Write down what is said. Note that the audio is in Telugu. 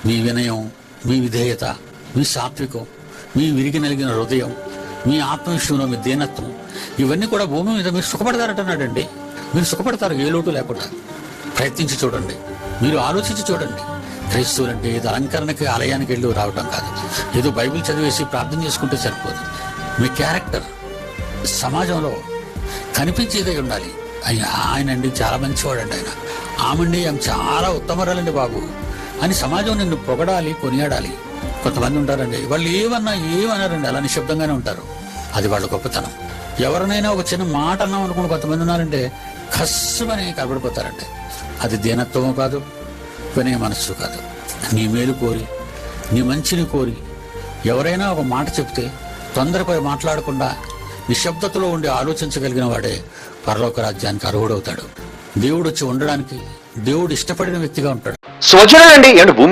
మీ వినయం, మీ విధేయత, మీ సాత్వికం, మీ విరిగి నలిగిన హృదయం, మీ ఆత్మవిషయంలో మీ దీనత్వం, ఇవన్నీ కూడా భూమి మీద మీరు సుఖపడతారంటున్నాడండి. మీరు సుఖపడతారు ఏ లోటు లేకుండా. ప్రయత్నించి చూడండి, మీరు ఆలోచించి చూడండి. క్రైస్తవులంటే ఏదో అలంకరణకి ఆలయానికి వెళ్ళి రావటం కాదు, ఏదో బైబిల్ చదివేసి ప్రార్థన చేసుకుంటే సరిపోదు. మీ క్యారెక్టర్ సమాజంలో కనిపించేదే ఉండాలి. ఆయనండి చాలా మంచివాడండి, ఆమె చాలా ఉత్తమరాలండి బాబు అని సమాజం నిన్ను పొగడాలి, కొనియాడాలి. కొంతమంది ఉంటారండి, వాళ్ళు ఏమన్నారండి, అలా నిశ్శబ్దంగానే ఉంటారు. అది వాళ్ళ గొప్పతనం. ఎవరినైనా ఒక చిన్న మాట అన్నాం అనుకుని కొంతమంది ఉన్నారంటే కస్సుమని కనబడిపోతారంటే అది దీనత్వము కాదు, వినయ మనస్సు కాదు. నీ మేలు కోరి, నీ మంచిని కోరి ఎవరైనా ఒక మాట చెప్తే తొందరపై మాట్లాడకుండా నిశ్శబ్దతలో ఉండి ఆలోచించగలిగిన వాడే పరలోక రాజ్యానికి అర్హుడవుతాడు. దేవుడు వచ్చి ఉండడానికి దేవుడు ఇష్టపడిన వ్యక్తిగా ఉంటాడు. స్వజనులండి భూమి